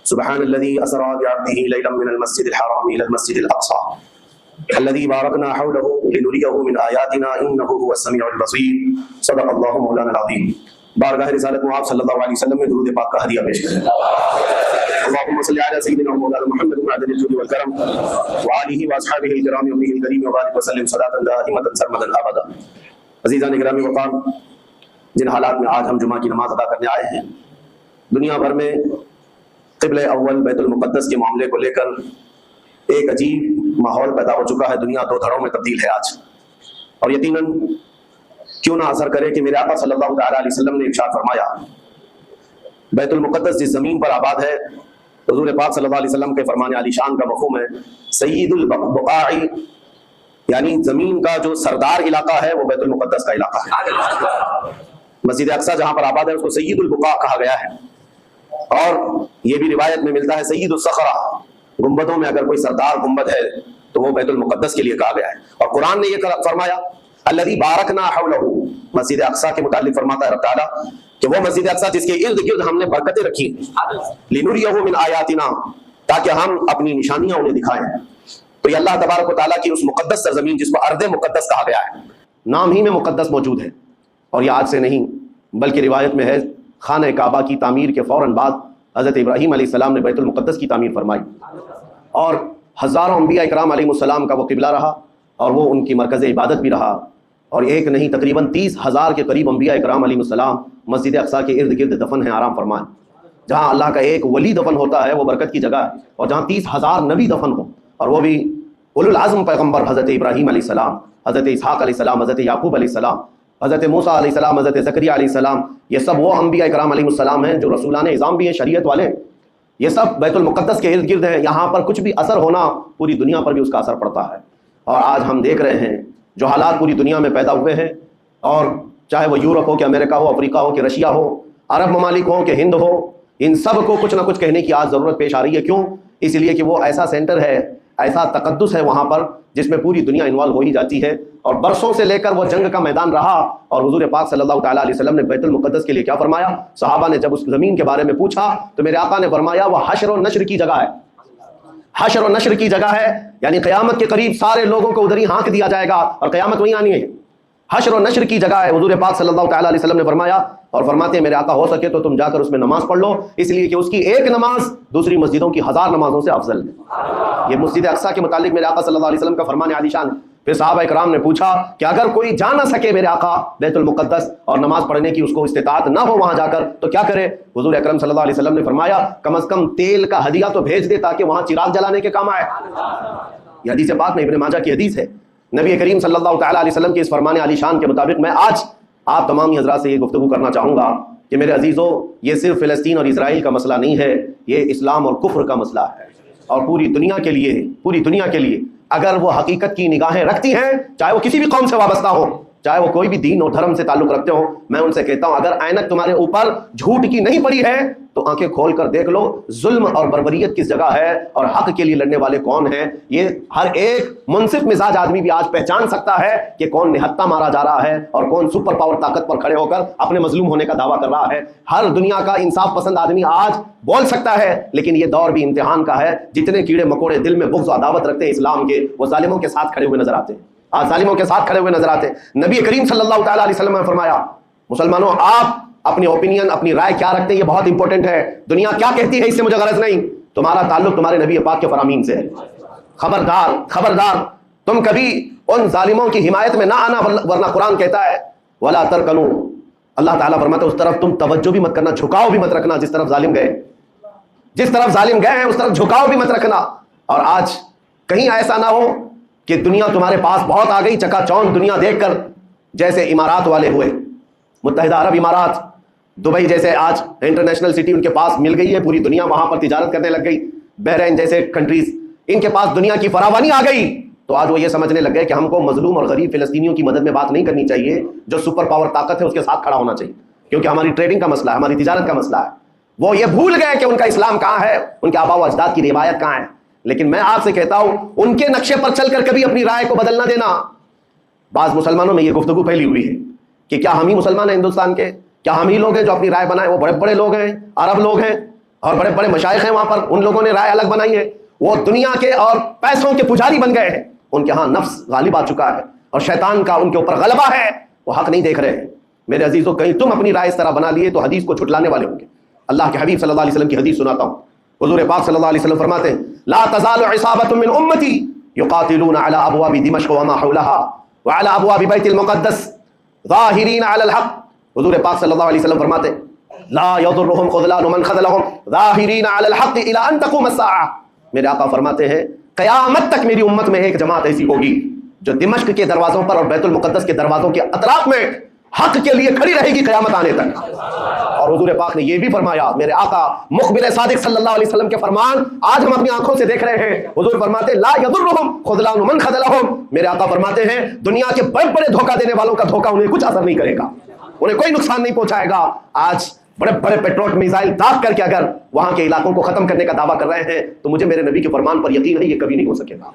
سبحان الذي اسرى بعبده ليلا من المسجد الحرام الى المسجد الاقصى الذي باركنا حوله لنريه من آياتنا انه هو السميع البصير صدق اللہ مولانا العظیم. بارگاہ رسالت میں آپ صلی اللہ علیہ وسلم میں درود پاک کا ہدیہ پیش کریں. اللهم صل على سيدنا مولانا محمد معدن الجود والكرم وآله واصحابه الكرام وابنه الكريم وبارك وسلم صلاة دائمة سرمدا ابدا. عزیزان گرامی وقار، جن حالات میں آج ہم جمعہ کی نماز ادا کرنے آئے ہیں، دنیا بھر میں قبل اول بیت المقدس کے معاملے کو لے کر ایک عجیب ماحول پیدا ہو چکا ہے. دنیا دو دھڑوں میں تبدیل ہے آج، اور یقیناً کیوں نہ اثر کرے کہ میرے آقا صلی اللہ تعالیٰ علیہ وسلم نے ارشاد فرمایا، بیت المقدس جس زمین پر آباد ہے، حضور پاک صلی اللہ علیہ وسلم کے فرمان علی شان کا مفہوم ہے سید البقاع، یعنی زمین کا جو سردار علاقہ ہے وہ بیت المقدس کا علاقہ ہے. مسجد اقصی جہاں پر آباد ہے اس کو سید البقاع کہا گیا ہے. اور یہ بھی روایت میں ملتا ہے سید الصخرہ، گنبدوں میں اگر کوئی سردار گنبد ہے تو وہ بیت المقدس کے لیے کہا گیا ہے. اور قرآن نے یہ فرمایا الذی بارکنا حولہ، مسجد اقصی کے متعلق فرماتا ہے رب تعالیٰ کہ وہ مسجد اقصی جس کے ارد گرد ہم نے برکتیں رکھی لنریہ من آیاتنا، تاکہ ہم اپنی نشانیاں انہیں دکھائیں. تو یہ اللہ تبارک و تعالیٰ کی اس مقدس سرزمین جس کو ارض مقدس کہا گیا ہے، نام ہی میں مقدس موجود ہے. اور یہ آج سے نہیں بلکہ روایت میں ہے خانہ کعبہ کی تعمیر کے فوراً بعد حضرت ابراہیم علیہ السلام نے بیت المقدس کی تعمیر فرمائی، اور ہزاروں انبیاء اکرام علیہ السلام کا وہ قبلہ رہا اور وہ ان کی مرکز عبادت بھی رہا. اور ایک نہیں تقریباً 30,000 کے قریب انبیاء اکرام علیہ السلام مسجد اقصی کے ارد گرد دفن ہیں آرام فرمان. جہاں اللہ کا ایک ولی دفن ہوتا ہے وہ برکت کی جگہ ہے، اور جہاں 30,000 نبی دفن ہو، اور وہ بھی اولو العزم پیغمبر حضرت ابراہیم علیہ السلام، حضرت اسحاق علیہ السلام، حضرت یعقوب علیہ السلام، حضرت موسیٰ علیہ السلام، حضرت زکریا علیہ السلام، یہ سب وہ انبیاء اکرام علیہ السلام ہیں جو رسولان اعظام بھی ہیں، شریعت والے. یہ سب بیت المقدس کے ارد گرد ہیں. یہاں پر کچھ بھی اثر ہونا پوری دنیا پر بھی اس کا اثر پڑتا ہے. اور آج ہم دیکھ رہے ہیں جو حالات پوری دنیا میں پیدا ہوئے ہیں، اور چاہے وہ یورپ ہو کہ امریکہ ہو، افریقہ ہو کہ رشیا ہو، عرب ممالک ہو کہ ہند ہو، ان سب کو کچھ نہ کچھ کہنے کی آج ضرورت پیش آ رہی ہے. کیوں؟ اس لیے کہ وہ ایسا سینٹر ہے، ایسا تقدس ہے وہاں پر جس میں پوری دنیا انوالو ہو ہی جاتی ہے. اور برسوں سے لے کر وہ جنگ کا میدان رہا. اور حضور پاک صلی اللہ تعالیٰ علیہ وسلم نے بیت المقدس کے لیے کیا فرمایا؟ صحابہ نے جب اس زمین کے بارے میں پوچھا تو میرے آقا نے فرمایا وہ حشر و نشر کی جگہ ہے. حشر و نشر کی جگہ ہے، یعنی قیامت کے قریب سارے لوگوں کو ادھر ہی ہانک دیا جائے گا اور قیامت وہیں آنی ہے. حشر و نشر کی جگہ ہے. حضور پاک صلی اللہ تعالیٰ علیہ وسلم نے فرمایا، اور فرماتے ہیں میرے آقا ہو سکے تو تم جا کر اس میں نماز پڑھ لو، اس لیے کہ اس کی ایک نماز دوسری مسجدوں کی 1000 نمازوں سے افضل ہے. یہ مسجد اقصی کے متعلق میرے آقا صلی اللہ علیہ وسلم کا فرمان عالی شان. پھر صحابہ کرام نے پوچھا کہ اگر کوئی جا نہ سکے میرے آقا بیت المقدس اور نماز پڑھنے کی اس کو استطاعت نہ ہو وہاں جا کر تو کیا کرے؟ حضور اکرم صلی اللہ علیہ وسلم نے فرمایا کم از کم تیل کا ہدیہ تو بھیج دے تاکہ وہاں چراغ جلانے کے کام آئے. یہ حدیث پاک میں ابن ماجہ کی حدیث ہے. نبی کریم صلی اللہ تعالیٰ علیہ وسلم کے اس فرمان عالی شان کے مطابق میں آج آپ تمام حضرات سے یہ گفتگو کرنا چاہوں گا کہ میرے عزیزوں، یہ صرف فلسطین اور اسرائیل کا مسئلہ نہیں ہے، یہ اسلام اور کفر کا مسئلہ ہے. اور پوری دنیا کے لیے اگر وہ حقیقت کی نگاہیں رکھتی ہیں، چاہے وہ کسی بھی قوم سے وابستہ ہو، چاہے وہ کوئی بھی دین اور دھرم سے تعلق رکھتے ہوں، میں ان سے کہتا ہوں اگر اینک تمہارے اوپر جھوٹ کی نہیں پڑی ہے تو آنکھیں کھول کر دیکھ لو ظلم اور بربریت کس جگہ ہے اور حق کے لیے لڑنے والے کون ہیں. یہ ہر ایک منصف مزاج آدمی بھی آج پہچان سکتا ہے کہ کون نہتہ مارا جا رہا ہے اور کون سپر پاور طاقت پر کھڑے ہو کر اپنے مظلوم ہونے کا دعویٰ کر رہا ہے. ہر دنیا کا انصاف پسند آدمی آج بول سکتا ہے، لیکن یہ دور بھی امتحان کا ہے. جتنے کیڑے مکوڑے دل میں بغض و عداوت رکھتے ہیں اسلام کے، وہ ظالموں کے ساتھ کھڑے ہوئے نظر آتے ہیں. آج ظالموں کے ساتھ کھڑے ہوئے نظر آتے ہیں. نبی کریم صلی اللہ تعالیٰ علیہ وسلم نے فرمایا مسلمانوں آپ اپنی اوپینین، اپنی رائے کیا رکھتے ہیں یہ بہت امپورٹنٹ ہے. دنیا کیا کہتی ہے اس سے مجھے غرض نہیں، تمہارا تعلق تمہارے نبی پاک کے فرامین سے ہے. خبردار تم کبھی ان ظالموں کی حمایت میں نہ آنا، ورنہ قرآن کہتا ہے ولا ترکنوا، اللہ تعالیٰ فرماتا ہے اس طرف تم توجہ بھی مت کرنا، جھکاؤ بھی مت رکھنا. جس طرف ظالم گئے ہیں اس طرف جھکاؤ بھی مت رکھنا. اور آج کہیں ایسا نہ ہو کہ دنیا تمہارے پاس بہت آ گئی، چکا چوند دنیا دیکھ کر، جیسے امارات والے ہوئے، متحدہ عرب امارات، دبئی جیسے آج انٹرنیشنل سٹی ان کے پاس مل گئی ہے، پوری دنیا وہاں پر تجارت کرنے لگ گئی. بحرین جیسے کنٹریز، ان کے پاس دنیا کی فراوانی آ گئی، تو آج وہ یہ سمجھنے لگ گئے کہ ہم کو مظلوم اور غریب فلسطینیوں کی مدد میں بات نہیں کرنی چاہیے، جو سپر پاور طاقت ہے اس کے ساتھ کھڑا ہونا چاہیے، کیونکہ ہماری ٹریڈنگ کا مسئلہ ہے، ہماری تجارت کا مسئلہ ہے. وہ یہ بھول گئے کہ ان کا اسلام کہاں ہے، ان کے آباء و اجداد کی روایت کہاں ہے. لیکن میں آپ سے کہتا ہوں ان کے نقشے پر چل کر کبھی اپنی رائے کو بدل نہ دینا. بعض مسلمانوں میں یہ گفتگو پھیلی ہوئی ہے کہ کیا ہم ہی مسلمان ہیں ہندوستان کے، کیا ہم ہی لوگ ہیں جو اپنی رائے بنائیں، وہ بڑے بڑے لوگ ہیں، عرب لوگ ہیں. اور بڑے بڑے مشائخ ہیں وہاں پر، ان لوگوں نے رائے الگ بنائی ہے، وہ دنیا کے اور پیسوں کے پجاری بن گئے ہیں، ان کے ہاں نفس غالب آ چکا ہے اور شیطان کا ان کے اوپر غلبہ ہے، وہ حق نہیں دیکھ رہے ہیں۔ میرے عزیزوں، کہیں تم اپنی رائے اس طرح بنا لیے تو حدیث کو جھٹلانے والے ہوں گے۔ اللہ کے حبیب صلی اللہ علیہ وسلم کی حدیث سناتا ہوں، حضور پاک صلی اللہ علیہ وسلم فرماتے ہیں لا تزال عصابۃ من امتی یقاتلون علی ابواب دمشق وما حولها وعلى ابواب بیت المقدس ظاہرین علی الحق۔ حضور پاک صلی اللہ علیہ وسلم فرماتے ہیں لا يضرهم خذلان من خذلهم ظاہرین علی الحق الى ان تقوم الساعہ۔ میرے آقا فرماتے ہیں قیامت تک میری امت میں ایک جماعت ایسی ہوگی جو دمشق کے دروازوں پر اور بیت المقدس کے دروازوں کے اطراف میں حق کے لیے کھڑی رہے گی قیامت آنے تک۔ اور حضور پاک نے یہ بھی فرمایا، میرے آقا مخبر صادق صلی اللہ علیہ وسلم کے فرمان آج ہم اپنی آنکھوں سے دیکھ رہے ہیں۔ حضور فرماتے لا يضرهم خذلان من خذلهم، میرے آقا فرماتے ہیں دنیا کے بڑے بڑے دھوکہ دینے والوں کا دھوکہ انہیں کچھ اثر نہیں کرے گا، انہیں کوئی نقصان نہیں پہنچائے گا۔ آج بڑے بڑے پیٹرول میزائل داغ کر کے اگر وہاں کے علاقوں کو ختم کرنے کا دعویٰ کر رہے ہیں تو مجھے میرے نبی کے فرمان پر یقین ہے یہ کبھی نہیں ہو سکے گا،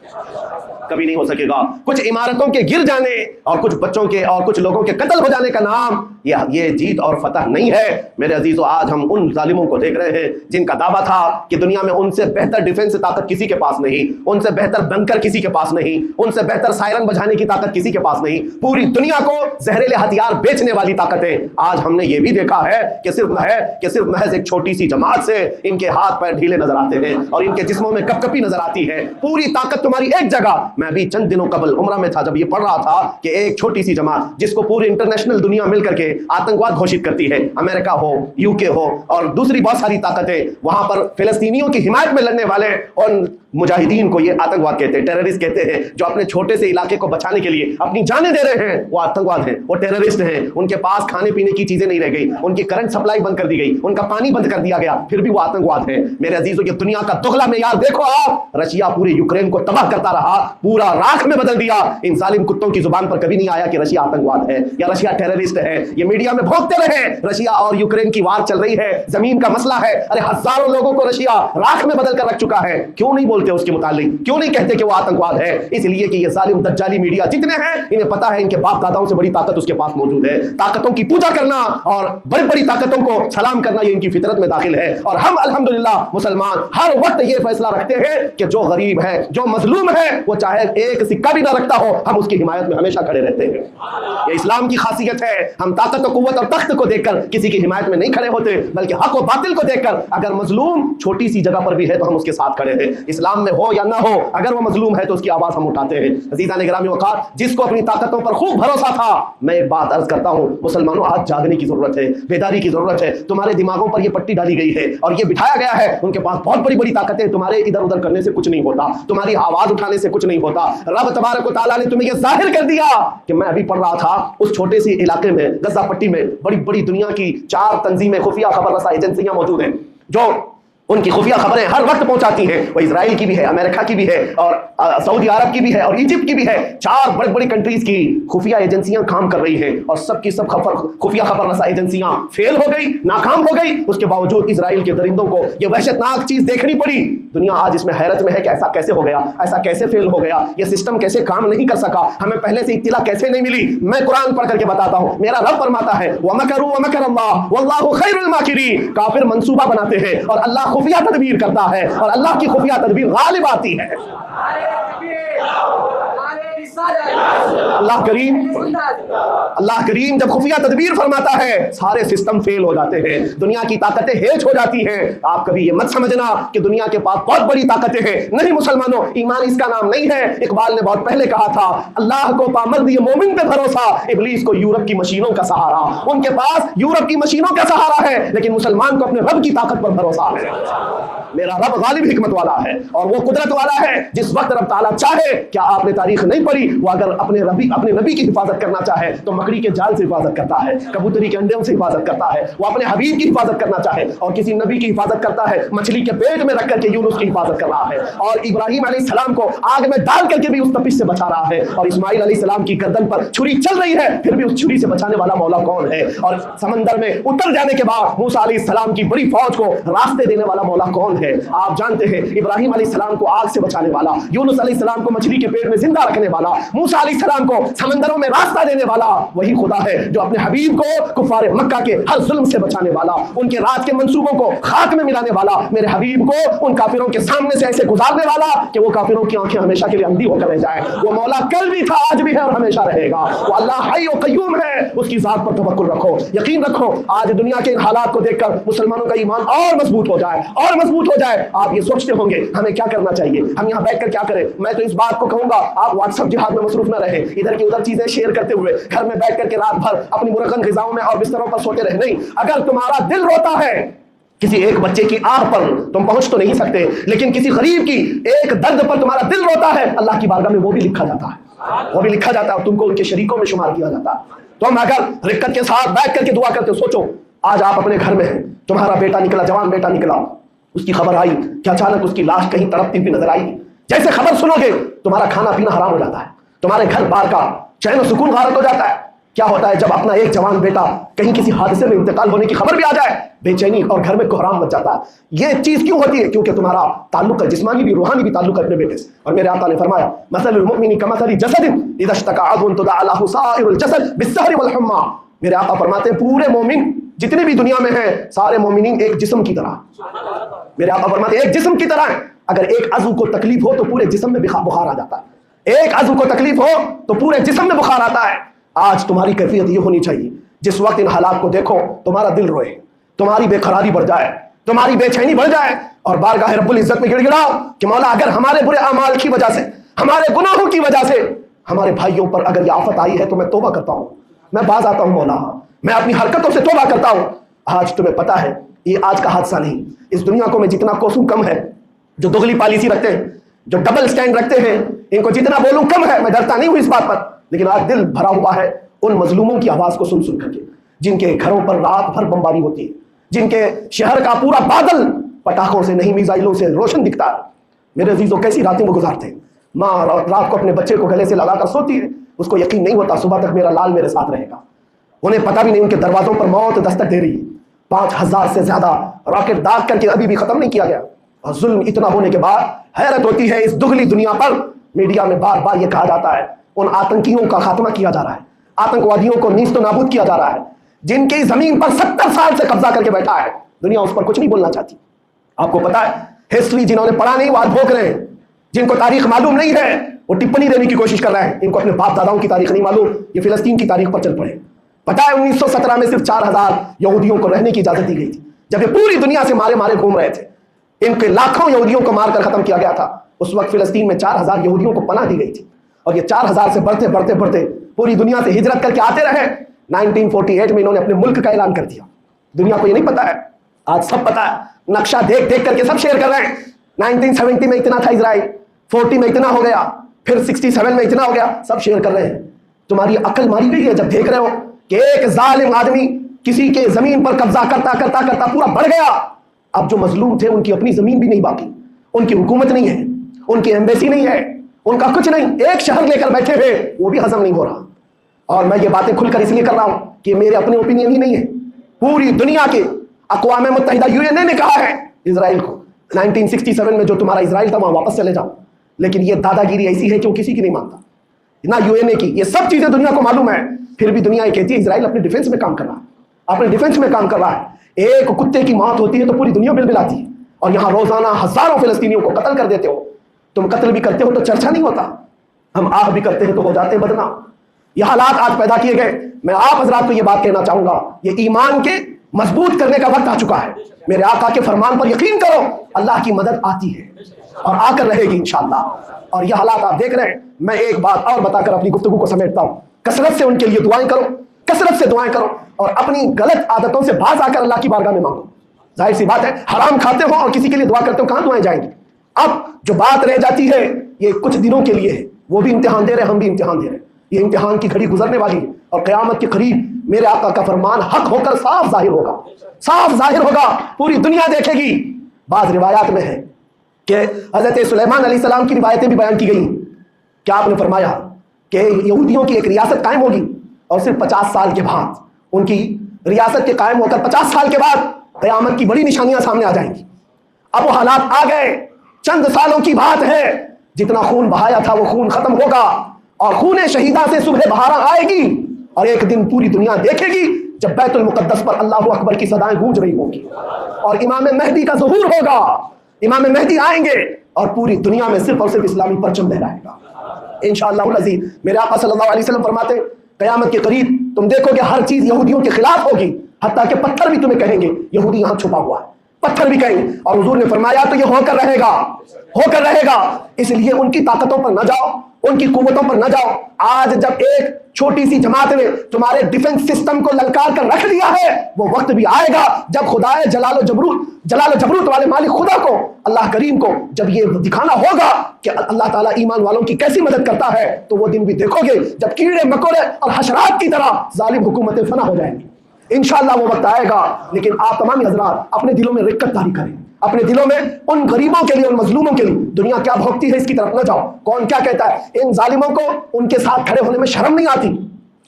کبھی نہیں ہو سکے گا۔ کچھ عمارتوں کے گر جانے اور کچھ بچوں کے اور کچھ لوگوں کے قتل ہو جانے کا نام یہ جیت اور فتح نہیں ہے۔ میرے عزیزو، آج ہم ان ظالموں کو دیکھ رہے ہیں جن کا دعویٰ تھا کہ دنیا میں ان سے بہتر ڈیفنس طاقت کسی کے پاس نہیں، ان سے بہتر بنکر کسی کے پاس نہیں، ان سے بہتر سائرن بجانے کی طاقت کسی کے پاس نہیں، پوری دنیا کو زہریلے ہتھیار بیچنے والی طاقتیں۔ آج ہم نے یہ بھی دیکھا ہے کہ صرف محض ایک چھوٹی سی جماعت سے ان کے ہاتھ پیر ڈھیلے نظر آتے ہیں اور ان کے جسموں میں کپ کپی نظر آتی ہے، پوری طاقت تمہاری ایک جگہ۔ میں ابھی چند دنوں قبل عمرہ میں تھا جب یہ پڑھ رہا تھا کہ ایک چھوٹی سی جماعت جس کو پوری انٹرنیشنل دنیا مل کر کے آتنکواد گھوشت کرتی ہے، امریکہ ہو، یو کے ہو اور دوسری بہت ساری طاقتیں، وہاں پر فلسطینیوں کی حمایت میں لڑنے والے اور مجاہدین کو یہ آتنکواد کہتے ہیں، ٹیررسٹ کہتے ہیں، جو اپنے چھوٹے سے علاقے کو بچانے کے لیے اپنی جانیں دے رہے ہیں، وہ آتنکواد ہیں، وہ ٹیررسٹ ہیں۔ ان کے پاس کھانے پینے کی چیزیں نہیں رہ گئی، ان کی کرنٹ سپلائی بند کر دی گئی، ان کا پانی بند کر دیا گیا، پھر بھی وہ آتنکواد ہیں۔ میرے عزیزوں، یہ دنیا کا دگلا معیار دیکھو آپ، رشیا پورے یوکرین کو تباہ کرتا رہا، پورا راکھ میں بدل دیا۔ ان ظالم کتوں کی زبان پر کبھی نہیں آیا کہ رشیا آتنکواد ہے یا رشیا ٹیررسٹ ہے۔ یہ میڈیا میں بھونکتے رہے رشیا اور یوکرین کی وار چل رہی ہے، زمین کا مسئلہ ہے، ارے ہزاروں لوگوں کو رشیا راکھ میں بدل کر رکھ چکا ہے، کیوں نہیں بولتے اس کے متعلق؟ کیوں نہیں کہتے کہ وہ آتنکواد ہے؟ اس لیے کہ یہ ظالم دجالی میڈیا جتنے ہیں انہیں پتا ہے ان کے باپ داداؤں سے بڑی طاقت اس کے پاس موجود ہے۔ طاقتوں کی پوجا کرنا اور بڑی بڑی طاقتوں کو سلام کرنا یہ ان کی فطرت میں داخل ہے، اور ہم الحمدللہ مسلمان ہر وقت یہ فیصلہ رکھتے ہیں کہ جو غریب ہے، جو مظلوم ہے، وہ چاہے ایک سکہ بھی نہ رکھتا ہو، ہم اس کی حمایت میں ہمیشہ کھڑے رہتے ہیں۔ یہ اسلام کی خاصیت ہے، ہم طاقت و قوت اور تخت کو دیکھ کر کسی کی حمایت میں نہیں کھڑے ہوتے، بلکہ حق و باطل کو دیکھ کر اگر مظلوم چھوٹی سی جگہ پر بھی ہے تو ہم اس کے ساتھ کھڑے ہیں۔ اسلام میں ہو یا نہ ہو، اگر وہ مظلوم ہے تو اس کی آواز ہم اٹھاتے ہیں۔ عزیزان گرامی وقار، جس کو اپنی طاقتوں پر خوب بھروسہ تھا، میں ایک بات عرض کرتا ہوں، مسلمانوں آج جاگنے کی ضرورت ہے، بیداری کی ضرورت ہے۔ تمہارے دماغوں پر یہ پٹی ڈالی گئی ہے اور یہ بٹھایا گیا ہے ان کے پاس بہت بڑی بڑی طاقتیں، تمہارے ادھر ادھر کرنے سے کچھ نہیں ہوتا، تمہاری آواز اٹھانے سے کچھ نہیں ہوتا۔ رب تبارک و تعالیٰ نے تمہیں یہ ظاہر کر دیا کہ میں ابھی پڑھ رہا تھا اس چھوٹے سی علاقے میں غزہ پٹی میں بڑی بڑی دنیا کی 4 تنظیمیں، خفیہ خبر رساں ایجنسیاں موجود ہیں جو ان کی خفیہ خبریں ہر وقت پہنچاتی ہیں۔ وہ اسرائیل کی بھی ہے، امریکہ کی بھی ہے اور سعودی عرب کی بھی ہے اور ایجپٹ کی بھی ہے۔ 4 بڑی بڑی کنٹریز کی خفیہ ایجنسیاں کام کر رہی ہیں اور سب کی سب خفیہ خبر رساں ایجنسیاں فیل ہو گئی، ناکام ہو گئی۔ اس کے باوجود اسرائیل کے درندوں کو یہ وحشتناک چیز دیکھنی پڑی۔ دنیا آج اس میں حیرت میں ہے کہ ایسا کیسے ہو گیا، ایسا کیسے فیل ہو گیا، یہ سسٹم کیسے کام نہیں کر سکا، ہمیں پہلے سے اطلاع کیسے نہیں ملی۔ میں قرآن پڑھ کر کے بتاتا ہوں، میرا رب فرماتا ہے وَمَكَرُوا وَمَكَرَ اللَّهُ وَاللَّهُ خَيْرُ الْمَاكِرِينَ۔ کافر منصوبہ بناتے ہیں اور اللہ خفیہ تدبیر کرتا ہے اور اللہ کی خفیہ تدبیر غالب آتی ہے۔ اللہ کریم جب خفیہ تدبیر فرماتا ہے سارے سسٹم فیل ہو جاتے ہیں، دنیا کی طاقتیں ہیچ ہو جاتی ہیں۔ آپ کبھی یہ مت سمجھنا کہ دنیا کے پاس بہت بڑی طاقتیں ہیں، نہیں مسلمانوں، ایمان اس کا نام نہیں ہے۔ اقبال نے بہت پہلے کہا تھا اللہ کو پامرد یہ مومن پہ بھروسہ، ابلیس کو یورپ کی مشینوں کا سہارا۔ ان کے پاس یورپ کی مشینوں کا سہارا ہے لیکن مسلمان کو اپنے رب کی طاقت پر بھروسہ ہے۔ میرا رب غالب حکمت والا ہے اور وہ قدرت والا ہے۔ جس وقت رب تعالیٰ چاہے، کیا آپ نے تاریخ نہیں پڑھی، وہ اگر اپنے نبی کی حفاظت کرنا چاہے تو مکڑی کے جال سے حفاظت کرتا ہے، کبوتری کے انڈوں سے حفاظت کرتا ہے۔ وہ اپنے حبیب کی حفاظت کرنا چاہے اور کسی نبی کی حفاظت کرتا ہے، مچھلی کے پیٹ میں رکھ کر کے یونس کی حفاظت کر رہا ہے اور ابراہیم علیہ السلام کو آگ میں ڈال کر کے بھی اس تپش سے بچا رہا ہے، اور اسماعیل علیہ السلام کی گردن پر چھری چل رہی ہے پھر بھی اس چھری سے بچانے والا مولا کون ہے، اور سمندر میں اتر جانے کے بعد موسیٰ علیہ السلام کی بڑی فوج کو راستے دینے والا مولا کون ہے؟ آپ جانتے ہیں ابراہیم علیہ السلام کو آگ سے بچانے والا، یونس علیہ السلام کو مچھلی کے پیٹ میں زندہ رکھنے والا، والا, موسیٰ علیہ السلام کو سمندروں میں راستہ دینے والا وہی خدا ہے جو اپنے حبیب کو کفار مکہ کے ہر ظلم سے بچانے والا, ان کے رات کے منصوبوں کو خاک میں ملانے والا, میرے حبیب کو ان کافروں کے سامنے سے ایسے گزارنے والا کہ وہ کافروں کی آنکھیں ہمیشہ کے لیے اندھی ہو کر رہ جائیں. وہ مولا کل بھی تھا, آج بھی ہے اور ہمیشہ رہے گا. وہ اللہ حی و قیوم ہے, اس کی ذات پر توکل رکھو, یقین رکھو. آج دنیا کے حالات کو دیکھ کر مسلمانوں کا ایمان اور مضبوط ہو جائے, اور مضبوط ہو جائے. آپ یہ سوچتے ہوں گے ہمیں کیا کرنا چاہیے, ہم یہاں بیٹھ کر کیا کریں. میں تو اس بات کو کہوں گا آپ واٹس ایپ جہاد میں مصروف نہ رہیں, ادھر کی ادھر چیزیں شیئر کرتے ہوئے گھر میں بیٹھ کر کے رات بھر اپنی مرغن غذاؤں میں اور بستروں پر سوتے رہے. نہیں, اگر تمہارا دل روتا ہے کسی ایک بچے کی آہ پر تم پہنچ تو نہیں سکتے, لیکن کسی غریب کی ایک درد پر تمہارا دل روتا ہے, اللہ کی بارگاہ میں وہ بھی لکھا جاتا ہے, وہ بھی لکھا جاتا ہے, تم کو ان کے شریکوں میں شمار کیا جاتا ہے. تم اگر رکت کے ساتھ بیٹھ کر کے دعا کرتے, سوچو آج آپ اپنے گھر میں ہیں, تمہارا بیٹا نکلا, جوان بیٹا نکلا, اس کی خبر آئی کہ اچانک اس کی لاش کہیں تڑپتی ہوئی نظر آئی. جیسے خبر سنو گے تمہارا کھانا پینا حرام ہو جاتا ہے, تمہارے گھر بار کا چین و سکون غارت ہو جاتا ہے. کیا ہوتا ہے جب اپنا ایک جوان بیٹا کہیں کسی حادثے میں انتقال ہونے کی خبر بھی آ جائے, بے چینی اور گھر میں کوہرام مچ جاتا ہے. یہ چیز کیوں ہوتی ہے؟ کیونکہ تمہارا تعلق ہے, جسمانی بھی روحانی بھی تعلق ہے اپنے بیٹے سے. اور میرے آقا نے فرمایا مثل المؤمن کمثل جسد اذا اشتكى عضو تداعى له سائر الجسد بالسهر والحمى. میرے آقا فرماتے ہیں پورے مومن جتنے بھی دنیا میں ہیں سارے مومنین ایک جسم کی طرح. میرے آقا فرماتے ہیں ایک جسم کی طرح. اگر ایک عضو کو تکلیف ہو تو پورے جسم میں بخار آ جاتا ہے, ایک عضو کو تکلیف ہو تو پورے جسم میں بخار آتا ہے. آج تمہاری کیفیت یہ ہونی چاہیے, جس وقت ان حالات کو دیکھو تمہارا دل روئے, تمہاری بے قراری بڑھ جائے, تمہاری بے چینی بڑھ جائے, اور بارگاہ رب العزت میں گڑ گڑاؤ کہ مولا اگر ہمارے برے اعمال کی وجہ سے, ہمارے گناہوں کی وجہ سے ہمارے بھائیوں پر اگر یہ آفت آئی ہے تو میں توبہ کرتا ہوں, میں باز آتا ہوں مولا, میں اپنی حرکتوں سے توبہ کرتا ہوں. آج تمہیں پتا ہے یہ آج کا حادثہ نہیں, اس دنیا کو میں جتنا کوسوں کم ہے, جو دگلی پالیسی رکھتے ہیں, جو ڈبل سٹینڈ رکھتے ہیں, ان کو جتنا بولوں کم ہے. میں ڈرتا نہیں ہوں اس بات پر, لیکن آج دل بھرا ہوا ہے ان مظلوموں کی آواز کو سن سن کر کے, جن کے گھروں پر رات بھر بمباری ہوتی ہے, جن کے شہر کا پورا بادل پٹاخوں سے نہیں میزائلوں سے روشن دکھتا ہے. میرے عزیزوں کیسی راتیں وہ گزارتے ہیں. ماں رات کو اپنے بچے کو گلے سے لگا کر سوتی ہے, اس کو یقین نہیں ہوتا صبح تک میرا لال میرے ساتھ رہے گا. انہیں پتہ بھی نہیں ان کے دروازوں پر موت دستک دے رہی ہے. 5000 سے زیادہ راکٹ داغ کر کے ابھی بھی ختم نہیں کیا گیا, اور ظلم اتنا ہونے کے بعد حیرت ہوتی ہے اس دگلی دنیا پر. میڈیا میں بار بار یہ کہا جاتا ہے ان آتنکیوں کا خاتمہ کیا جا رہا ہے, آتنکوادیوں کو نیست و نابود کیا جا رہا ہے, جن کی زمین پر 70 سال سے قبضہ کر کے بیٹھا ہے. دنیا اس پر کچھ نہیں بولنا چاہتی. آپ کو پتا ہے ہسٹری جنہوں نے پڑھا نہیں وہ آج بھوک رہے ہیں, جن کو تاریخ معلوم نہیں ہے وہ ٹپنی دینے کی کوشش کر رہے ہیں. ان کو اپنے باپ داداؤں کی تاریخ نہیں معلوم, یہ فلسطین کی تاریخ پر چل پڑے. پتا ہے 1917 میں صرف 4000 یہودیوں کو رہنے کی اجازت دی گئی تھی, جب یہ پوری دنیا سے مارے مارے گھوم رہے تھے. ان کے لاکھوں یہودیوں کو مار کر ختم کیا گیا تھا. اس وقت فلسطین میں 4000 یہودیوں کو پناہ دی گئی تھی, اور یہ 4000 سے بڑھتے بڑھتے بڑھتے پوری دنیا سے ہجرت کر کے آتے رہے. 1948 میں انہوں نے اپنے ملک کا اعلان کر دیا. دنیا کو یہ نہیں پتا ہے, آج سب پتا ہے. نقشہ دیکھ دیکھ کر کے سب شیئر کر رہے ہیں. 1970 میں اتنا تھا اسرائیل, 40 میں اتنا ہو گیا, پھر 67 میں اتنا ہو گیا, سب شیئر کر رہے ہیں. تمہاری عقل ماری گئی ہے جب دیکھ رہے ہو کہ ایک ظالم آدمی کسی کے زمین پر قبضہ کرتا کرتا کرتا پورا بڑھ گیا. اب جو مظلوم تھے ان کی اپنی زمین بھی نہیں باقی, ان کی حکومت نہیں ہے, ان کی ایمبیسی نہیں ہے, ان کا کچھ نہیں. ایک شہر لے کر بیٹھے ہوئے وہ بھی ہضم نہیں ہو رہا. اور میں یہ باتیں کھل کر اس لیے کر رہا ہوں کہ میرے اپنے اوپینین ہی نہیں ہے, پوری دنیا کے اقوام متحدہ UN نے کہا ہے اسرائیل کو 1967 میں جو تمہارا اسرائیل تھا وہاں واپس چلے جاؤ. لیکن یہ دادا گیری ایسی ہے کہ وہ کسی کی نہیں مانتا, نہ UN کی. یہ سب چیزیں دنیا کو معلوم ہے, پھر بھی دنیا یہ کہتی ہے اسرائیل اپنے ڈیفنس میں کام کر رہا ہے, اپنے ڈیفنس میں کام کر رہا ہے. ایک کتے کی موت ہوتی ہے تو پوری دنیا بلبلاتی ہے, اور یہاں روزانہ ہزاروں فلسطینیوں کو قتل کر دیتے ہو. تم قتل بھی کرتے ہو تو چرچا نہیں ہوتا, ہم آہ بھی کرتے ہیں تو ہو جاتے ہیں بدنام. یہ حالات آج پیدا کیے گئے. میں آپ حضرات کو یہ بات کہنا چاہوں گا, یہ ایمان کے مضبوط کرنے کا وقت آ چکا ہے. میرے آقا کے فرمان پر یقین کرو, اللہ کی مدد آتی ہے اور آ کر رہے گی انشاءاللہ. اور یہ حالات آپ دیکھ رہے ہیں. میں ایک بات اور بتا کر اپنی گفتگو کو سمیٹتا ہوں. کثرت سے ان کے لیے دعائیں کرو, کثرت سے دعائیں کرو, اور اپنی غلط عادتوں سے باز آ کر اللہ کی بارگاہ میں مانگو. ظاہر سی بات ہے حرام کھاتے ہو اور کسی کے لیے دعا کرتے ہو, کہاں دعائیں جائیں گی؟ اب جو بات رہ جاتی ہے یہ کچھ دنوں کے لیے ہے, وہ بھی امتحان دے رہے, ہم بھی امتحان دے رہے. یہ امتحان کی گھڑی گزرنے والی ہے, اور قیامت کے قریب میرے آقا کا فرمان حق ہو کر صاف ظاہر ہوگا, صاف ظاہر ہوگا, پوری دنیا دیکھے گی. بعض روایات میں ہے کہ حضرت سلیمان علیہ السلام کی روایتیں بھی بیان کی گئی. کیا آپ نے فرمایا کہ یہودیوں کی ایک ریاست قائم ہوگی, اور صرف 50 سال کے بعد ان کی ریاست کے قائم ہو کر 50 سال کے بعد قیامت کی بڑی نشانیاں سامنے آ جائیں گی. اب وہ حالات آ گئے, چند سالوں کی بات ہے. جتنا خون بہایا تھا وہ خون ختم ہوگا, اور خون شہیدہ سے صبح بہارا آئے گی، اور ایک دن پوری دنیا دیکھے گی جب بیت المقدس پر اللہ اکبر کی صدائیں گونج رہی ہوں گی، اور امام مہدی کا ظہور ہوگا، امام مہدی آئیں گے اور پوری دنیا میں صرف اور صرف اسلامی پرچم لہرائے گا انشاءاللہ العزیز۔ میرے آقا صلی اللہ علیہ وسلم فرماتے ہیں قیامت کے قریب تم دیکھو گے ہر چیز یہودیوں کے خلاف ہوگی، حتیٰ کہ پتھر بھی تمہیں کہیں گے یہودی یہاں چھپا ہوا ہے، پتھر بھی کہیں، اور حضور نے فرمایا تو یہ ہو کر رہے گا، ہو کر رہے گا۔ اس لیے ان کی طاقتوں پر نہ جاؤ، ان کی قوتوں پر نہ جاؤ۔ آج جب ایک چھوٹی سی جماعت نے تمہارے ڈیفنس سسٹم کو للکار کر رکھ لیا ہے، وہ وقت بھی آئے گا جب خدائے جلال و جبروت والے مالک خدا کو، اللہ کریم کو جب یہ دکھانا ہوگا کہ اللہ تعالیٰ ایمان والوں کی کیسی مدد کرتا ہے، تو وہ دن بھی دیکھو گے جب کیڑے مکوڑے اور حشرات کی طرح ظالم حکومتیں فنا ہو جائیں گی۔ انشاءاللہ وہ وقت آئے گا، لیکن آپ تمام حضرات اپنے دلوں میں رقت طاری کریں، اپنے دلوں میں ان غریبوں کے لیے، ان مظلوموں کے لیے دنیا کیا بھوگتی ہے اس کی طرف نہ جاؤ، کون کیا کہتا ہے، ان ظالموں کو ان کے ساتھ کھڑے ہونے میں شرم نہیں آتی۔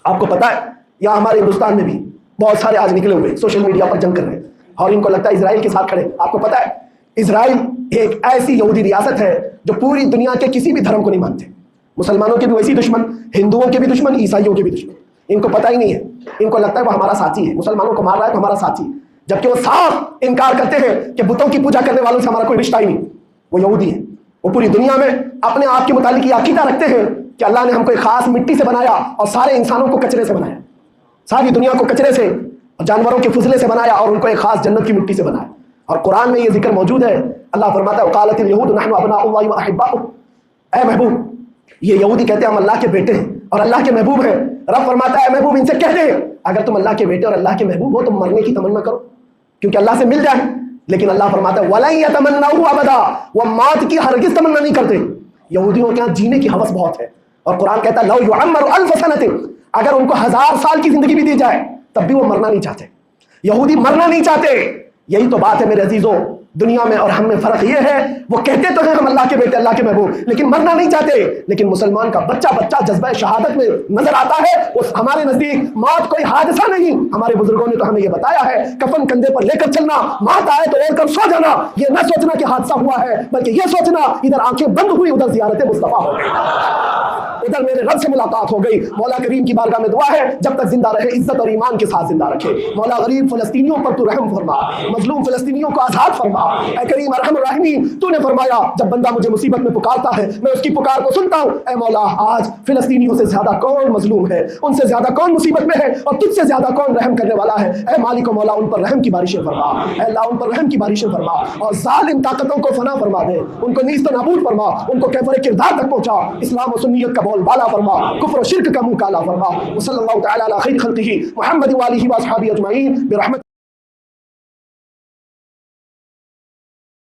آپ کو پتا ہے یہاں ہمارے ہندوستان میں بھی بہت سارے آج نکلے ہوئے سوشل میڈیا پر جنگ کر رہے ہیں، اور ان کو لگتا ہے اسرائیل کے ساتھ کھڑے۔ آپ کو پتا ہے اسرائیل ایک ایسی یہودی ریاست ہے جو پوری دنیا کے کسی بھی دھرم کو نہیں مانتے، مسلمانوں کے بھی ویسی دشمن، ہندوؤں کے بھی دشمن، عیسائیوں کے بھی دشمن۔ ان کو پتہ ہی نہیں ہے، ان کو لگتا ہے وہ ہمارا ساتھی ہے، مسلمانوں کو مار رہا ہے تو ہمارا ساتھی ہے، جبکہ وہ صاف انکار کرتے ہیں کہ بتوں کی پوجا کرنے والوں سے ہمارا کوئی رشتہ ہی نہیں، وہ یہودی ہیں۔ وہ پوری دنیا میں اپنے آپ کے متعلق یہ عقیدہ رکھتے ہیں کہ اللہ نے ہم کو ایک خاص مٹی سے بنایا اور سارے انسانوں کو کچرے سے بنایا، ساری دنیا کو کچرے سے اور جانوروں کے فضلے سے بنایا، اور ان کو ایک خاص جنت کی مٹی سے بنایا۔ اور قرآن میں یہ ذکر موجود ہے، اللہ فرماتا ہے وقالت اليہود نحن ابناء اللہ واحباؤہ، اے محبوب یہ یہودی کہتے ہیں ہم اللہ کے بیٹے ہیں اور اللہ کے محبوب ہیں۔ رب فرماتا ہے محبوب ان سے کہہ دیں اگر تم اللہ کے بیٹے اور اللہ کے محبوب ہو تو مرنے کی تمنا کرو کیونکہ اللہ سے مل جائے، لیکن اللہ فرماتا ہے وَلَن يَتَمَنَّوْهُ أَبَدًا، وہ موت کی ہرگز تمنا نہیں کرتے۔ یہودیوں کے یہاں جینے کی ہوس بہت ہے، اور قرآن کہتا ہے لَوْ يُعَمَّرُ أَلْفَ سَنَةٍ، اگر ان کو 1000 سال کی زندگی بھی دی جائے تب بھی وہ مرنا نہیں چاہتے، یہودی مرنا نہیں چاہتے۔ یہی تو بات ہے میرے عزیزوں، دنیا میں اور ہم میں فرق یہ ہے وہ کہتے تو ہیں ہم اللہ کے بیٹے اللہ کے محبوب لیکن مرنا نہیں چاہتے۔ لیکن مسلمان کا بچہ بچہ جذبہ شہادت میں نظر آتا ہے، اس ہمارے نزدیک موت کوئی حادثہ نہیں۔ ہمارے بزرگوں نے تو ہمیں یہ بتایا ہے کفن کندھے پر لے کر چلنا، موت آئے تو اوڑھ کر سو جانا، یہ نہ سوچنا کہ حادثہ ہوا ہے بلکہ یہ سوچنا ادھر آنکھیں بند ہوئی ادھر زیارت مصطفیٰ ہو گئی، ادھر میرے رب سے ملاقات ہو گئی۔ مولا کریم کی بارگاہ میں دعا ہے جب تک زندہ رہے عزت اور ایمان کے ساتھ زندہ رکھے۔ مولا غریب فلسطینیوں پر تو رحم فرما، مظلوم فلسطینیوں کو آزاد فرما۔ اے کریم ارحم الراحمین، تو نے فرمایا جب بندہ مجھے مصیبت میں پکارتا ہے میں اس کی پکار کو سنتا ہوں۔ اے مولا آج فلسطینیوں سے زیادہ کون مظلوم ہے، ان سے زیادہ کون مصیبت میں ہے، اور تجھ سے زیادہ کون رحم کرنے والا ہے۔ اے مالک و مولا ان پر رحم کی بارشیں فرما، اے اللہ ان پر رحم کی بارشیں فرما، اور ظالم طاقتوں کو فنا فرما دے، ان کو نیست و نابود فرما، ان کو کیفر کردار تک پہنچا، اسلام و سنیت کا بول بالا فرما، کفر و شرک کا منہ کالا فرما۔ وصلی اللہ تعالی علی خیر خلقہ محمد و آلہ و اصحابہ اجمعین برحمتہ۔